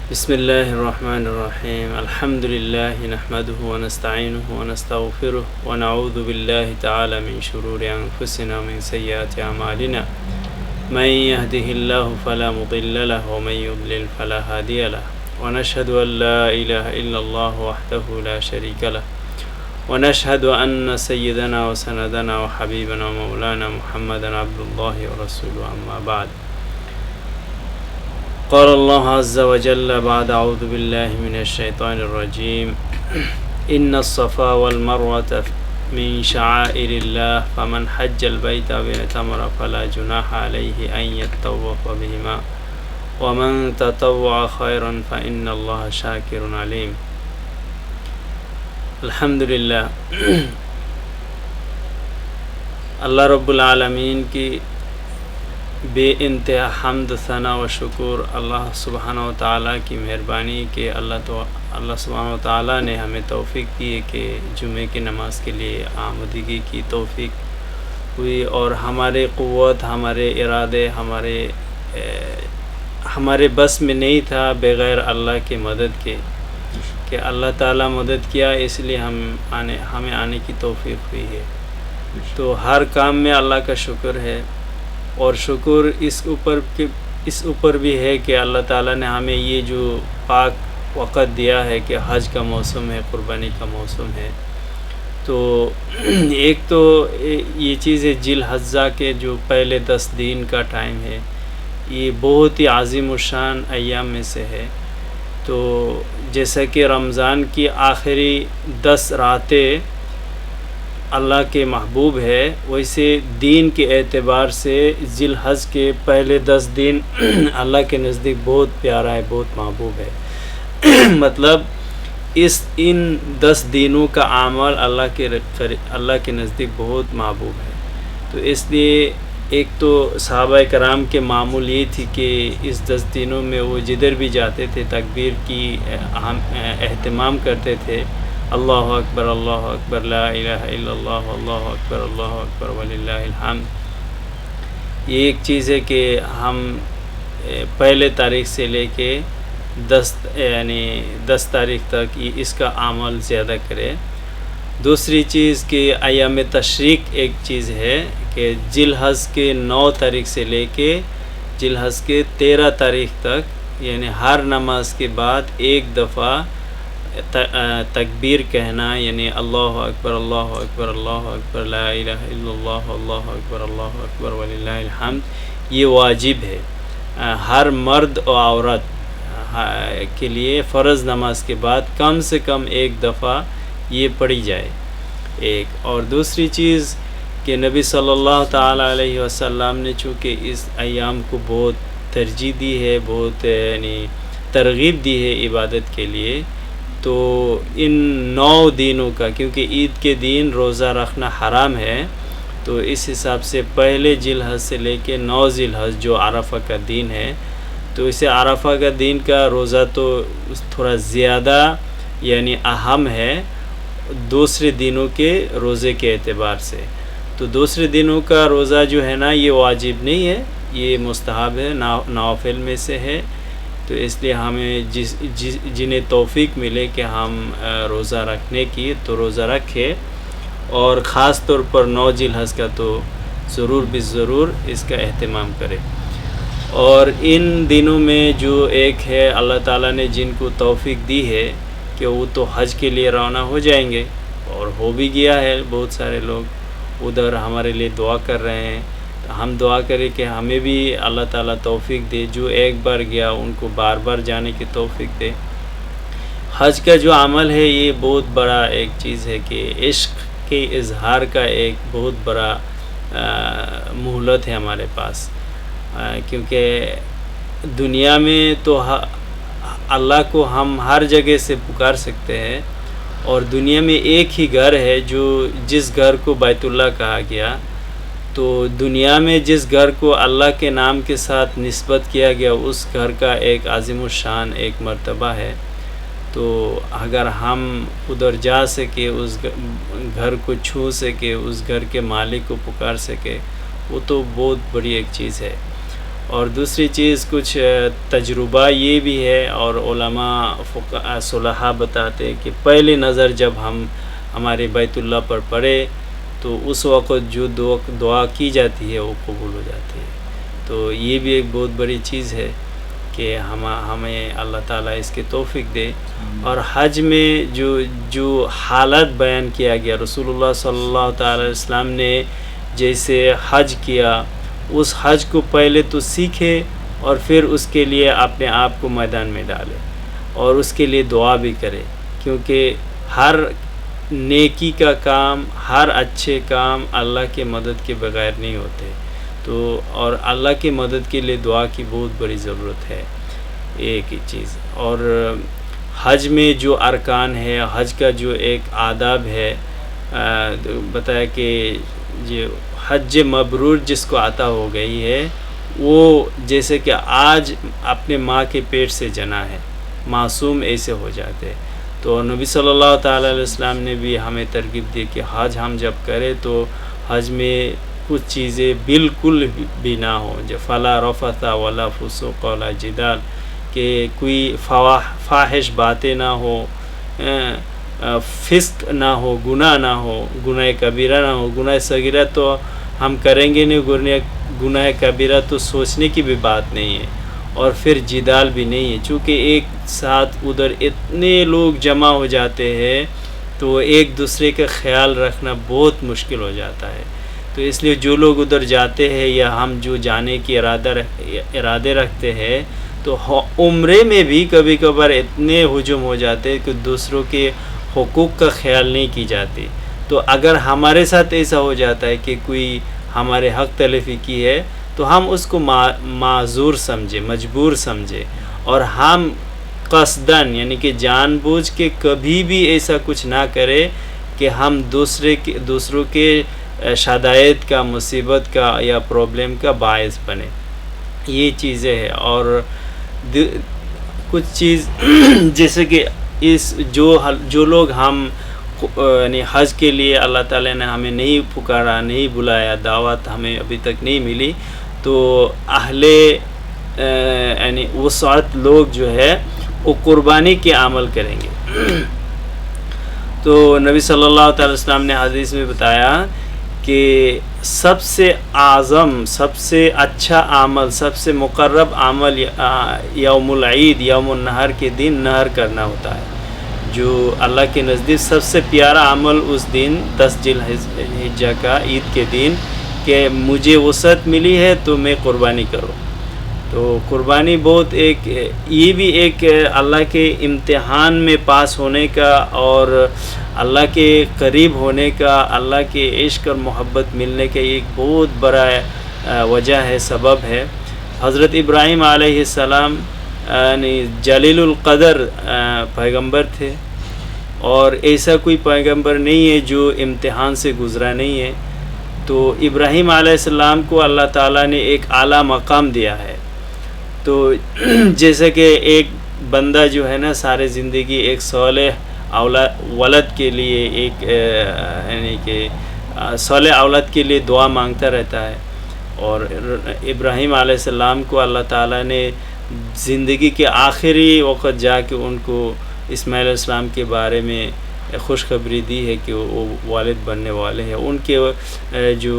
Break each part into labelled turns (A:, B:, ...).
A: بسم اللہ الرحمن الرحیم الحمد للہ نحمده ونستعینه ونستغفره ونعوذ باللہ تعالی من شرور انفسنا ومن سیئات اعمالنا من يهده الله فلا مضل له ومن يضلل فلا هادي له ونشهد ان لا اله الا الله وحده لا شريك له ونشهد ان سيدنا وسندنا وحبيبنا ومولانا محمدا عبد الله ورسوله اما بعد. قال الله عز وجل بعد اعوذ بالله من الشيطان الرجيم ان الصفا والمروة من شعائر الله فمن حج البيت أو اعتمر فلا جناح عليه ان يطوف بهما ومن تطوع خيرا فإن الله شاكر عليم. الحمدللہ اللہ رب العالمین کی بے انتہا حمد ثنا و شکر اللہ سبحانہ و تعالیٰ کی مہربانی کہ اللہ سبحانہ و تعالیٰ نے ہمیں توفیق دی ہے کہ جمعے کی نماز کے لیے آمدگی کی توفیق ہوئی، اور ہمارے قوت، ہمارے ارادے، ہمارے بس میں نہیں تھا بغیر اللہ کی مدد کے، کہ اللہ تعالیٰ مدد کیا، اس لیے ہمیں آنے کی توفیق ہوئی ہے. تو ہر کام میں اللہ کا شکر ہے، اور شکر اس اوپر بھی ہے کہ اللہ تعالیٰ نے ہمیں یہ جو پاک وقت دیا ہے کہ حج کا موسم ہے، قربانی کا موسم ہے. تو ایک تو یہ چیز ہے ذی الحجہ کے جو پہلے 10 دن کا ٹائم ہے، یہ بہت ہی عظیم الشان ایام میں سے ہے. تو جیسا کہ رمضان کی آخری 10 راتیں اللہ کے محبوب ہے، ویسے دین کے اعتبار سے ذی الحجہ کے پہلے 10 دن اللہ کے نزدیک بہت پیارا ہے، بہت محبوب ہے. مطلب ان 10 دنوں کا عمل اللہ کے نزدیک بہت محبوب ہے. تو اس لیے ایک تو صحابہ کرام کے معمول یہ تھی کہ اس 10 دنوں میں وہ جدھر بھی جاتے تھے تکبیر کی اہتمام کرتے تھے. اللہ اکبر لا الہ الا اللہ اللہ اکبر وللہ الحمد. یہ ایک چیز ہے کہ ہم پہلے تاریخ سے لے کے 10 تاریخ تک اس کا عمل زیادہ کرے. دوسری چیز کہ ایام تشریق ایک چیز ہے کہ ذی الحجہ کے 9 تاریخ سے لے کے ذی الحجہ کے 13 تاریخ تک، یعنی ہر نماز کے بعد ایک دفعہ تکبیر کہنا، یعنی اللہ اکبر لا الہ الا اللہ اکبر وللہ الحمد، یہ واجب ہے ہر مرد و عورت کے لیے. فرض نماز کے بعد کم سے کم ایک دفعہ یہ پڑھی جائے ایک. اور دوسری چیز کہ نبی صلی اللہ تعالیٰ علیہ وسلم نے چونکہ اس ایام کو بہت ترجیح دی ہے، بہت ترغیب دی ہے عبادت کے لیے، تو ان 9 دنوں کا، کیونکہ عید کے دن روزہ رکھنا حرام ہے، تو اس حساب سے پہلے ذی الحجہ سے لے کے 9 ذی الحجہ جو عرفہ کا دن ہے، تو اسے عرفہ کا دن کا روزہ تو تھوڑا زیادہ یعنی اہم ہے دوسرے دنوں کے روزے کے اعتبار سے. تو دوسرے دنوں کا روزہ جو ہے نا، یہ واجب نہیں ہے، یہ مستحب ہے، نوافل میں سے ہے. تو اس لیے ہمیں جنہیں توفیق ملے کہ ہم روزہ رکھنے کی، تو روزہ رکھے، اور خاص طور پر 9 ذی الحجہ کا تو ضرور اس کا اہتمام کرے. اور ان دنوں میں جو ایک ہے اللہ تعالیٰ نے جن کو توفیق دی ہے کہ وہ تو حج کے لیے روانہ ہو جائیں گے، اور ہو بھی گیا ہے. بہت سارے لوگ ادھر ہمارے لیے دعا کر رہے ہیں. ہم دعا کریں کہ ہمیں بھی اللہ تعالیٰ توفیق دے، جو ایک بار گیا ان کو بار بار جانے کی توفیق دے. حج کا جو عمل ہے یہ بہت بڑا ایک چیز ہے کہ عشق کے اظہار کا ایک بہت بڑا مہلت ہے ہمارے پاس. کیونکہ دنیا میں تو اللہ کو ہم ہر جگہ سے پکار سکتے ہیں، اور دنیا میں ایک ہی گھر ہے جس گھر کو بیت اللہ کہا گیا. تو دنیا میں جس گھر کو اللہ کے نام کے ساتھ نسبت کیا گیا، اس گھر کا ایک عظیم الشان ایک مرتبہ ہے. تو اگر ہم ادھر جا سکے، اس گھر کو چھو سکے، اس گھر کے مالک کو پکار سکے، وہ تو بہت بڑی ایک چیز ہے. اور دوسری چیز کچھ تجربہ یہ بھی ہے، اور علماء صلحاء بتاتے کہ پہلی نظر جب ہم ہمارے بیت اللہ پر پڑے تو اس وقت جو دعا کی جاتی ہے وہ قبول ہو جاتی ہے. تو یہ بھی ایک بہت بڑی چیز ہے کہ ہمیں اللہ تعالیٰ اس کے توفیق دے. اور حج میں جو حالت بیان کیا گیا، رسول اللہ صلی اللہ تعالی علیہ وسلم نے جیسے حج کیا، اس حج کو پہلے تو سیکھے اور پھر اس کے لیے اپنے آپ کو میدان میں ڈالے اور اس کے لیے دعا بھی کرے، کیونکہ ہر نیکی کا کام، ہر اچھے کام اللہ کے مدد کے بغیر نہیں ہوتے. تو اور اللہ کی مدد کے لیے دعا کی بہت بڑی ضرورت ہے. ایک ہی چیز. اور حج میں جو ارکان ہے، حج کا جو ایک آداب ہے، بتایا کہ جو حج مبرور جس کو عطا ہو گئی ہے، وہ جیسے کہ آج اپنے ماں کے پیٹ سے جنا ہے، معصوم ایسے ہو جاتے. تو نبی صلی اللہ تعالی علیہ وسلم نے بھی ہمیں ترغیب دی کہ حج ہم جب کریں تو حج میں کچھ چیزیں بالکل بھی نہ ہوں، جو فلا رفث ولا فسوق ولا جدال، کہ کوئی فاحش باتیں نہ ہو، فسق نہ ہو، گناہ نہ ہو، گناہ کبیرہ نہ ہو. گناہ صغیرہ تو ہم کریں گے نہیں، گناہ کبیرہ تو سوچنے کی بھی بات نہیں ہے. اور پھر جدال بھی نہیں ہے، چونکہ ایک ساتھ ادھر اتنے لوگ جمع ہو جاتے ہیں تو ایک دوسرے کا خیال رکھنا بہت مشکل ہو جاتا ہے. تو اس لیے جو لوگ ادھر جاتے ہیں یا ہم جو جانے کی ارادے رکھتے ہیں، تو عمرے میں بھی کبھی کبھار اتنے ہجوم ہو جاتے ہیں کہ دوسروں کے حقوق کا خیال نہیں کی جاتی. تو اگر ہمارے ساتھ ایسا ہو جاتا ہے کہ کوئی ہمارے حق تلفی کی ہے تو ہم اس کو معذور سمجھے، مجبور سمجھے، اور ہم قصداً یعنی کہ جان بوجھ کے کبھی بھی ایسا کچھ نہ کرے کہ ہم دوسروں کے شدائد کا، مصیبت کا یا پرابلم کا باعث بنے. یہ چیزیں ہیں. اور کچھ چیز جیسے کہ جو لوگ ہم یعنی حج کے لیے اللہ تعالیٰ نے ہمیں نہیں پکارا، نہیں بلایا، دعوت ہمیں ابھی تک نہیں ملی، تو اہل یعنی وسعت لوگ جو ہے وہ قربانی کے عمل کریں گے. تو نبی صلی اللہ تعالی وسلم نے حدیث میں بتایا کہ سب سے اعظم، سب سے اچھا عمل، سب سے مقرب عمل یوم العید، یوم النحر کے دن نحر کرنا ہوتا ہے. جو اللہ کے نزدیک سب سے پیارا عمل اس دن 10 ذی الحجہ کا عید کے دن، کہ مجھے وسعت ملی ہے تو میں قربانی کروں. تو قربانی بہت یہ بھی ایک اللہ کے امتحان میں پاس ہونے کا اور اللہ کے قریب ہونے کا، اللہ کے عشق اور محبت ملنے کا ایک بہت بڑا وجہ ہے، سبب ہے. حضرت ابراہیم علیہ السلام یعنی جلیل القدر پیغمبر تھے، اور ایسا کوئی پیغمبر نہیں ہے جو امتحان سے گزرا نہیں ہے. تو ابراہیم علیہ السلام کو اللہ تعالیٰ نے ایک اعلیٰ مقام دیا ہے. تو جیسے کہ ایک بندہ جو ہے نا سارے زندگی ایک صالح ولد کے لیے، ایک یعنی کہ صالح اولاد کے لیے دعا مانگتا رہتا ہے، اور ابراہیم علیہ السلام کو اللہ تعالیٰ نے زندگی کے آخری وقت جا کے ان کو اسماعیل علیہ السلام کے بارے میں خوشخبری دی ہے کہ وہ والد بننے والے ہیں. ان کے جو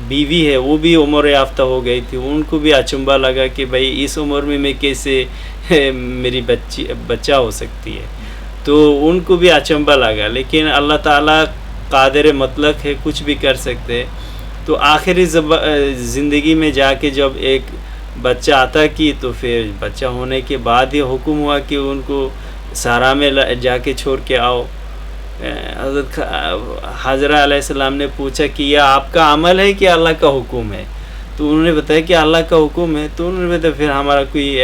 A: بیوی ہے وہ بھی عمر یافتہ ہو گئی تھی. ان کو بھی اچنبھا لگا کہ بھائی اس عمر میں کیسے میری بچہ ہو سکتی ہے. تو ان کو بھی اچنبھا لگا، لیکن اللہ تعالیٰ قادر مطلق ہے، کچھ بھی کر سکتے. تو آخری زندگی میں جا کے جب ایک بچہ عطا کی، تو پھر بچہ ہونے کے بعد یہ حکم ہوا کہ ان کو سارا میں جا کے چھوڑ کے آؤ. حضرت حاجرہ علیہ السلام نے پوچھا کہ یہ آپ کا عمل ہے کہ اللہ کا حکم ہے؟ تو انہوں نے بتایا کہ اللہ کا حکم ہے. تو انہوں نے بتایا پھر ہمارا کوئی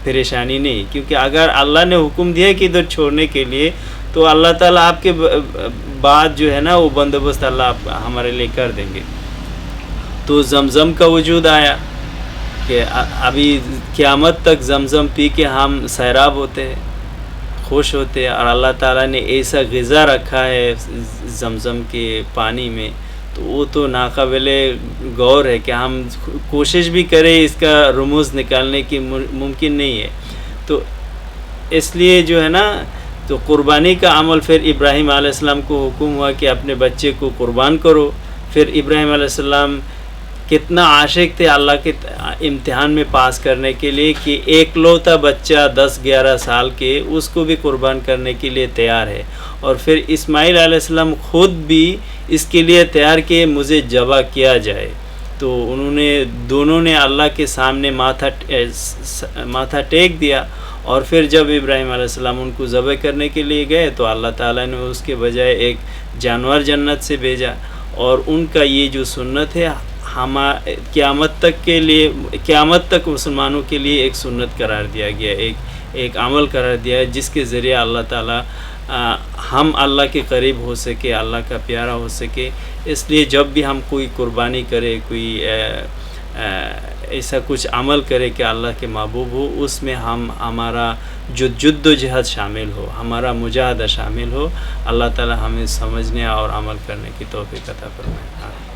A: پریشانی نہیں، کیونکہ اگر اللہ نے حکم دیا کہ ادھر چھوڑنے کے لیے، تو اللہ تعالیٰ آپ کے بعد جو ہے نا وہ بندوبست اللہ ہمارے لیے کر دیں گے. تو زمزم کا وجود آیا کہ ابھی قیامت تک زمزم پی کے ہم سیراب ہوتے ہیں، خوش ہوتے ہیں، اور اللہ تعالیٰ نے ایسا غذا رکھا ہے زمزم کے پانی میں تو وہ تو ناقابل غور ہے کہ ہم کوشش بھی کریں اس کا رموز نکالنے کی ممکن نہیں ہے. تو اس لیے جو ہے نا تو قربانی کا عمل پھر ابراہیم علیہ السلام کو حکم ہوا کہ اپنے بچے کو قربان کرو. پھر ابراہیم علیہ السلام کتنا عاشق تھے اللہ کے امتحان میں پاس کرنے کے لیے کہ ایک لوتا بچہ 10-11 سال کے اس کو بھی قربان کرنے کے لیے تیار ہے. اور پھر اسماعیل علیہ السلام خود بھی اس کے لیے تیار کہ مجھے ذبح کیا جائے. تو انہوں نے دونوں نے اللہ کے سامنے ماتھا ٹیک دیا. اور پھر جب ابراہیم علیہ السلام ان کو ذبح کرنے کے لیے گئے تو اللہ تعالیٰ نے اس کے بجائے ایک جانور جنت سے بھیجا. اور ان کا یہ جو سنت ہے قیامت تک مسلمانوں کے لیے ایک سنت قرار دیا گیا، ایک عمل قرار دیا ہے جس کے ذریعے اللہ تعالیٰ ہم اللہ کے قریب ہو سکے، اللہ کا پیارا ہو سکے. اس لیے جب بھی ہم کوئی قربانی کرے، کوئی ایسا کچھ عمل کرے کہ اللہ کے محبوب ہو، اس میں ہمارا جد و جہد شامل ہو، ہمارا مجاہدہ شامل ہو. اللہ تعالیٰ ہمیں سمجھنے اور عمل کرنے کی توفیق عطا فرمائے.